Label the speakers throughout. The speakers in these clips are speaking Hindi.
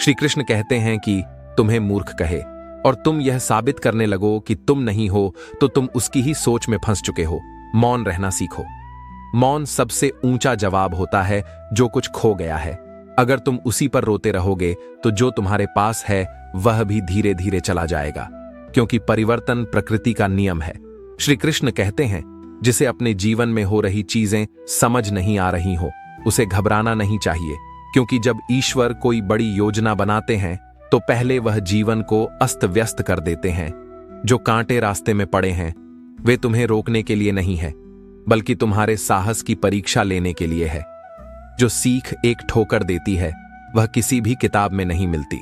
Speaker 1: श्री कृष्ण कहते हैं कि तुम्हें मूर्ख कहे और तुम यह साबित करने लगो कि तुम नहीं हो तो तुम उसकी ही सोच में फंस चुके हो। मौन रहना सीखो। मौन सबसे ऊंचा जवाब होता है जो कुछ खो गया है। अगर तुम उसी पर रोते रहोगे तो जो तुम्हारे पास है वह भी धीरे धीरे चला जाएगा, क्योंकि परिवर्तन प्रकृति का नियम है। श्री कृष्ण कहते हैं जिसे अपने जीवन में हो रही चीजें समझ नहीं आ रही हो उसे घबराना नहीं चाहिए, क्योंकि जब ईश्वर कोई बड़ी योजना बनाते हैं तो पहले वह जीवन को अस्त व्यस्त कर देते हैं। जो कांटे रास्ते में पड़े हैं वे तुम्हें रोकने के लिए नहीं है, बल्कि तुम्हारे साहस की परीक्षा लेने के लिए है। जो सीख एक ठोकर देती है वह किसी भी किताब में नहीं मिलती।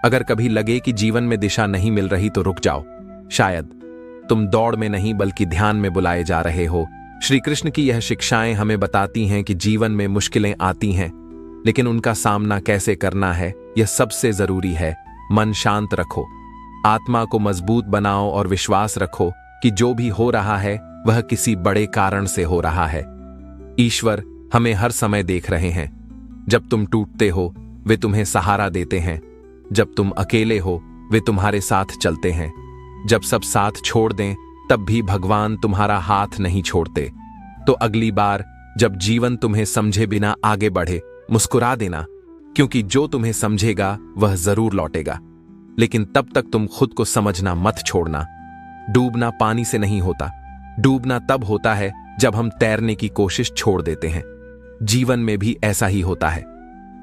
Speaker 1: अगर कभी लगे कि जीवन में दिशा नहीं मिल रही तो रुक जाओ। शायद तुम दौड़ में नहीं बल्कि ध्यान में बुलाए जा रहे हो। श्री कृष्ण की यह शिक्षाएं हमें बताती हैं कि जीवन में मुश्किलें आती हैं, लेकिन उनका सामना कैसे करना है यह सबसे जरूरी है। मन शांत रखो, आत्मा को मजबूत बनाओ और विश्वास रखो कि जो भी हो रहा है वह किसी बड़े कारण से हो रहा है। ईश्वर हमें हर समय देख रहे हैं। जब तुम टूटते हो वे तुम्हें सहारा देते हैं। जब तुम अकेले हो वे तुम्हारे साथ चलते हैं। जब सब साथ छोड़ दें तब भी भगवान तुम्हारा हाथ नहीं छोड़ते। तो अगली बार जब जीवन तुम्हें समझे बिना आगे बढ़े मुस्कुरा देना, क्योंकि जो तुम्हें समझेगा वह जरूर लौटेगा। लेकिन तब तक तुम खुद को समझना मत छोड़ना। डूबना पानी से नहीं होता, डूबना तब होता है जब हम तैरने की कोशिश छोड़ देते हैं। जीवन में भी ऐसा ही होता है।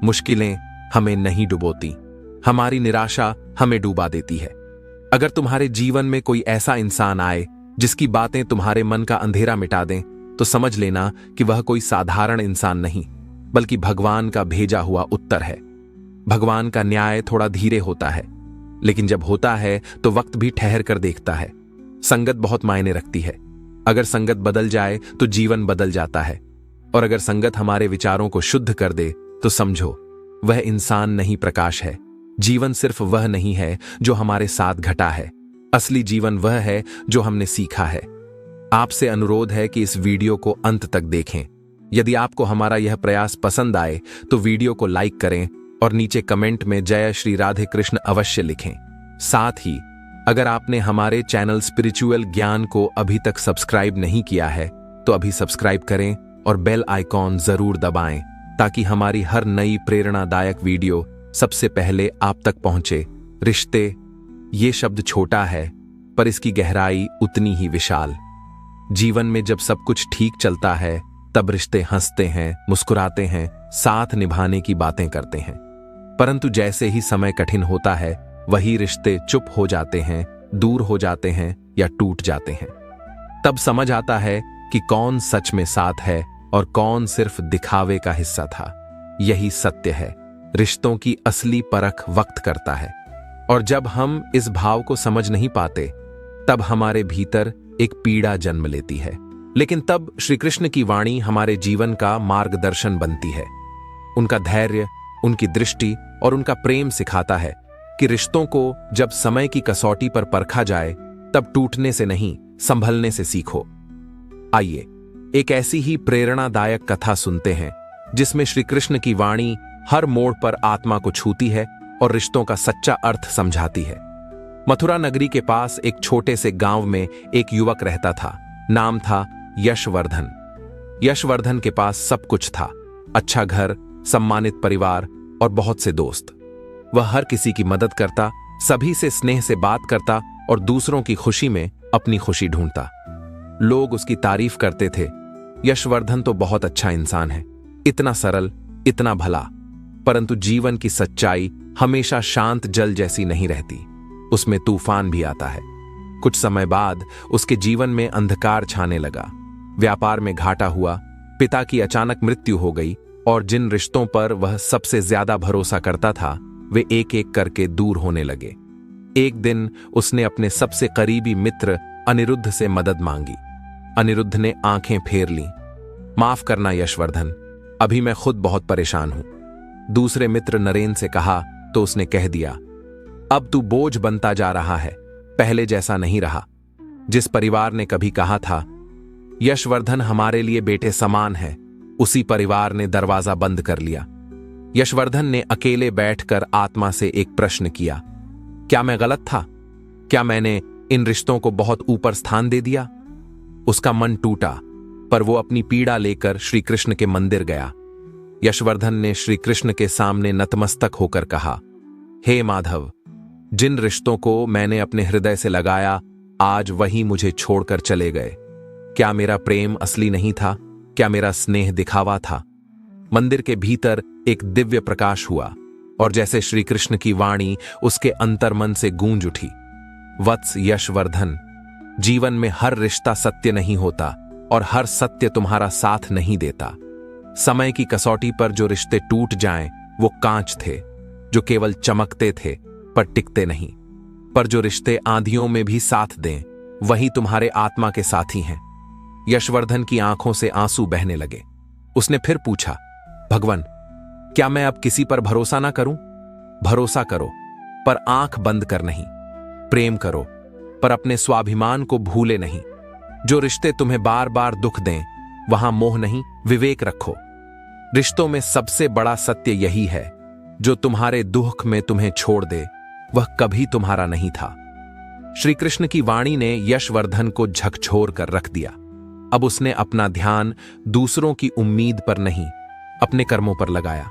Speaker 1: मुश्किलें हमें नहीं डुबोती, हमारी निराशा हमें डूबा देती है। अगर तुम्हारे जीवन में कोई ऐसा इंसान आए जिसकी बातें तुम्हारे मन का अंधेरा मिटा दें, तो समझ लेना कि वह कोई साधारण इंसान नहीं, बल्कि भगवान का भेजा हुआ उत्तर है। भगवान का न्याय थोड़ा धीरे होता है, लेकिन जब होता है तो वक्त भी ठहर कर देखता है। संगत बहुत मायने रखती है। अगर संगत बदल जाए तो जीवन बदल जाता है, और अगर संगत हमारे विचारों को शुद्ध कर दे तो समझो वह इंसान नहीं प्रकाश है। जीवन सिर्फ वह नहीं है जो हमारे साथ घटा है, असली जीवन वह है जो हमने सीखा है। आपसे अनुरोध है कि इस वीडियो को अंत तक देखें। यदि आपको हमारा यह प्रयास पसंद आए तो वीडियो को लाइक करें और नीचे कमेंट में जय श्री राधे कृष्ण अवश्य लिखें। साथ ही अगर आपने हमारे चैनल स्पिरिचुअल ज्ञान को अभी तक सब्सक्राइब नहीं किया है तो अभी सब्सक्राइब करें और बेल आइकॉन जरूर दबाएं, ताकि हमारी हर नई प्रेरणादायक वीडियो सबसे पहले आप तक पहुंचे। रिश्ते, ये शब्द छोटा है पर इसकी गहराई उतनी ही विशाल। जीवन में जब सब कुछ ठीक चलता है तब रिश्ते हंसते हैं, मुस्कुराते हैं, साथ निभाने की बातें करते हैं। परंतु जैसे ही समय कठिन होता है वही रिश्ते चुप हो जाते हैं, दूर हो जाते हैं या टूट जाते हैं। तब समझ आता है कि कौन सच में साथ है और कौन सिर्फ दिखावे का हिस्सा था। यही सत्य है। रिश्तों की असली परख वक्त करता है, और जब हम इस भाव को समझ नहीं पाते तब हमारे भीतर एक पीड़ा जन्म लेती है। लेकिन तब श्री कृष्ण की वाणी हमारे जीवन का मार्गदर्शन बनती है। उनका धैर्य, उनकी दृष्टि और उनका प्रेम सिखाता है कि रिश्तों को जब समय की कसौटी पर परखा जाए तब टूटने से नहीं, संभलने से सीखो। आइए एक ऐसी ही प्रेरणादायक कथा सुनते हैं जिसमें श्री कृष्ण की वाणी हर मोड़ पर आत्मा को छूती है और रिश्तों का सच्चा अर्थ समझाती है। मथुरा नगरी के पास एक छोटे से गांव में एक युवक रहता था। नाम था यशवर्धन। यशवर्धन के पास सब कुछ था, अच्छा घर, सम्मानित परिवार और बहुत से दोस्त। वह हर किसी की मदद करता, सभी से स्नेह से बात करता और दूसरों की खुशी में अपनी खुशी ढूंढता। लोग उसकी तारीफ करते थे, यशवर्धन तो बहुत अच्छा इंसान है, इतना सरल, इतना भला। परंतु जीवन की सच्चाई हमेशा शांत जल जैसी नहीं रहती, उसमें तूफान भी आता है। कुछ समय बाद उसके जीवन में अंधकार छाने लगा। व्यापार में घाटा हुआ, पिता की अचानक मृत्यु हो गई और जिन रिश्तों पर वह सबसे ज्यादा भरोसा करता था वे एक एक करके दूर होने लगे। एक दिन उसने अपने सबसे करीबी मित्र अनिरुद्ध से मदद मांगी। अनिरुद्ध ने आंखें फेर लीं। माफ करना यशवर्धन, अभी मैं खुद बहुत परेशान हूं। दूसरे मित्र नरेन से कहा तो उसने कह दिया, अब तू बोझ बनता जा रहा है, पहले जैसा नहीं रहा। जिस परिवार ने कभी कहा था यशवर्धन हमारे लिए बेटे समान है, उसी परिवार ने दरवाजा बंद कर लिया। यशवर्धन ने अकेले बैठकर आत्मा से एक प्रश्न किया, क्या मैं गलत था? क्या मैंने इन रिश्तों को बहुत ऊपर स्थान दे दिया? उसका मन टूटा, पर वो अपनी पीड़ा लेकर श्री कृष्ण के मंदिर गया। यशवर्धन ने श्री कृष्ण के सामने नतमस्तक होकर कहा, हे माधव, जिन रिश्तों को मैंने अपने हृदय से लगाया, आज वही मुझे छोड़कर चले गए। क्या मेरा प्रेम असली नहीं था? क्या मेरा स्नेह दिखावा था? मंदिर के भीतर एक दिव्य प्रकाश हुआ और जैसे श्री कृष्ण की वाणी उसके अंतर्मन से गूंज उठी, वत्स यशवर्धन, जीवन में हर रिश्ता सत्य नहीं होता और हर सत्य तुम्हारा साथ नहीं देता। समय की कसौटी पर जो रिश्ते टूट जाएं, वो कांच थे जो केवल चमकते थे पर टिकते नहीं। पर जो रिश्ते आंधियों में भी साथ दें, वही तुम्हारे आत्मा के साथी हैं। यशवर्धन की आंखों से आंसू बहने लगे। उसने फिर पूछा, भगवान, क्या मैं अब किसी पर भरोसा ना करूं? भरोसा करो, पर आंख बंद कर नहीं। प्रेम करो, पर अपने स्वाभिमान को भूले नहीं। जो रिश्ते तुम्हें बार बार दुख दें, वहां मोह नहीं, विवेक रखो। रिश्तों में सबसे बड़ा सत्य यही है, जो तुम्हारे दुख में तुम्हें छोड़ दे, वह कभी तुम्हारा नहीं था। श्री कृष्ण की वाणी ने यशवर्धन को झकझोर कर रख दिया। अब उसने अपना ध्यान दूसरों की उम्मीद पर नहीं, अपने कर्मों पर लगाया।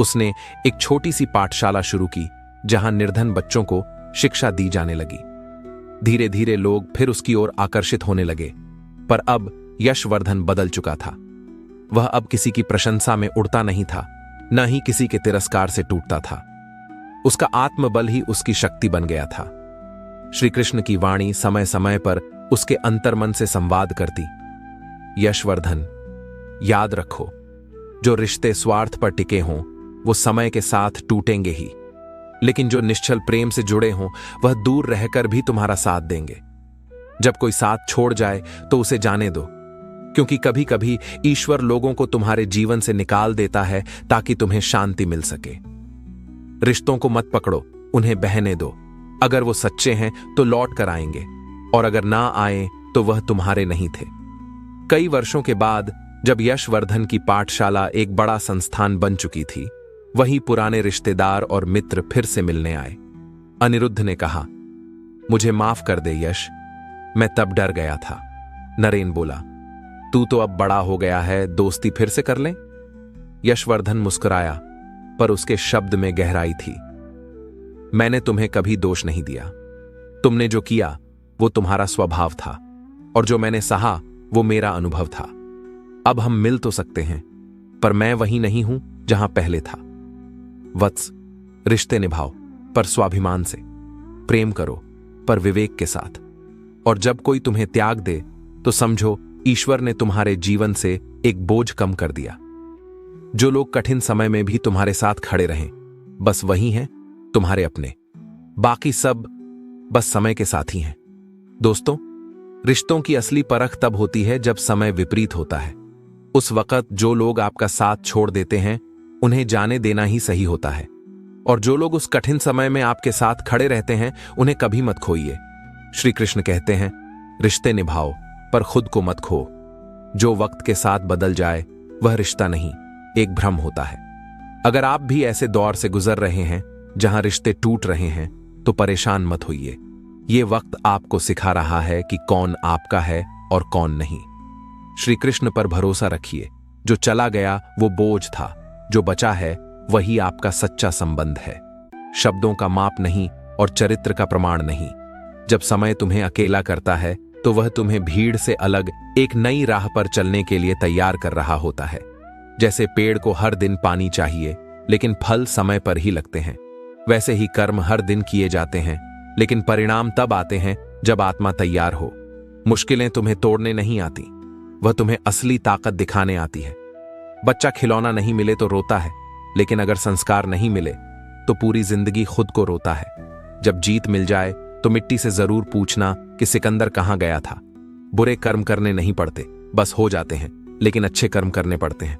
Speaker 1: उसने एक छोटी सी पाठशाला शुरू की, जहां निर्धन बच्चों को शिक्षा दी जाने लगी। धीरे धीरे लोग फिर उसकी ओर आकर्षित होने लगे। पर अब यशवर्धन बदल चुका था। वह अब किसी की प्रशंसा में उड़ता नहीं था, न ही किसी के तिरस्कार से टूटता था। उसका आत्मबल ही उसकी शक्ति बन गया था। श्री कृष्ण की वाणी समय समय पर उसके अंतर्मन से संवाद करती, यशवर्धन, याद रखो, जो रिश्ते स्वार्थ पर टिके हों, वो समय के साथ टूटेंगे ही, लेकिन जो निश्चल प्रेम से जुड़े हों, वह दूर रहकर भी तुम्हारा साथ देंगे। जब कोई साथ छोड़ जाए तो उसे जाने दो, क्योंकि कभी कभी ईश्वर लोगों को तुम्हारे जीवन से निकाल देता है ताकि तुम्हें शांति मिल सके। रिश्तों को मत पकड़ो, उन्हें बहने दो। अगर वो सच्चे हैं तो लौट कर आएंगे, और अगर ना आए तो वह तुम्हारे नहीं थे। कई वर्षों के बाद जब यशवर्धन की पाठशाला एक बड़ा संस्थान बन चुकी थी, वहीं पुराने रिश्तेदार और मित्र फिर से मिलने आए। अनिरुद्ध ने कहा, मुझे माफ कर दे यश, मैं तब डर गया था। नरेन बोला, तू तो अब बड़ा हो गया है, दोस्ती फिर से कर लें? यशवर्धन मुस्कुराया, पर उसके शब्द में गहराई थी। मैंने तुम्हें कभी दोष नहीं दिया। तुमने जो किया वो तुम्हारा स्वभाव था, और जो मैंने सहा वो मेरा अनुभव था। अब हम मिल तो सकते हैं, पर मैं वही नहीं हूं जहां पहले था। वत्स, रिश्ते निभाओ, पर स्वाभिमान से। प्रेम करो, पर विवेक के साथ। और जब कोई तुम्हें त्याग दे तो समझो ईश्वर ने तुम्हारे जीवन से एक बोझ कम कर दिया। जो लोग कठिन समय में भी तुम्हारे साथ खड़े रहें, बस वही हैं तुम्हारे अपने। बाकी सब बस समय के साथी हैं। दोस्तों, रिश्तों की असली परख तब होती है जब समय विपरीत होता है। उस वक्त जो लोग आपका साथ छोड़ देते हैं, उन्हें जाने देना ही सही होता है। और जो लोग उस कठिन समय में आपके साथ खड़े रहते हैं, उन्हें कभी मत खोइए। श्री कृष्ण कहते हैं, रिश्ते निभाओ, पर खुद को मत खो। जो वक्त के साथ बदल जाए वह रिश्ता नहीं, एक भ्रम होता है। अगर आप भी ऐसे दौर से गुजर रहे हैं जहां रिश्ते टूट रहे हैं, तो परेशान मत होइए। ये वक्त आपको सिखा रहा है कि कौन आपका है और कौन नहीं। श्री कृष्ण पर भरोसा रखिए। जो चला गया वो बोझ था, जो बचा है वही आपका सच्चा संबंध है। शब्दों का माप नहीं और चरित्र का प्रमाण नहीं। जब समय तुम्हें अकेला करता है, तो वह तुम्हें भीड़ से अलग एक नई राह पर चलने के लिए तैयार कर रहा होता है। जैसे पेड़ को हर दिन पानी चाहिए, लेकिन फल समय पर ही लगते हैं, वैसे ही कर्म हर दिन किए जाते हैं, लेकिन परिणाम तब आते हैं जब आत्मा तैयार हो। मुश्किलें तुम्हें तोड़ने नहीं आती, वह तुम्हें असली ताकत दिखाने आती है। बच्चा खिलौना नहीं मिले तो रोता है, लेकिन अगर संस्कार नहीं मिले तो पूरी जिंदगी खुद को रोता है। जब जीत मिल जाए तो मिट्टी से जरूर पूछना कि सिकंदर कहां गया था। बुरे कर्म करने नहीं पड़ते, बस हो जाते हैं, लेकिन अच्छे कर्म करने पड़ते हैं।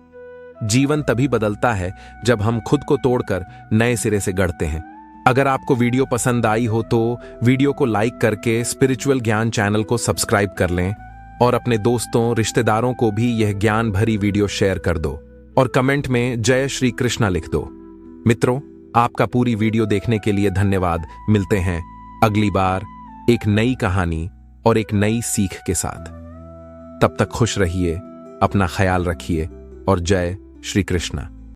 Speaker 1: जीवन तभी बदलता है जब हम खुद को तोड़कर नए सिरे से गढ़ते हैं। अगर आपको वीडियो पसंद आई हो तो वीडियो को लाइक करके स्पिरिचुअल ज्ञान चैनल को सब्सक्राइब कर लें और अपने दोस्तों, रिश्तेदारों को भी यह ज्ञान भरी वीडियो शेयर कर दो। और कमेंट में जय श्री कृष्णा लिख दो। मित्रों, आपका पूरी वीडियो देखने के लिए धन्यवाद। मिलते हैं अगली बार एक नई कहानी और एक नई सीख के साथ। तब तक खुश रहिए, अपना ख्याल रखिए और जय श्री कृष्णा।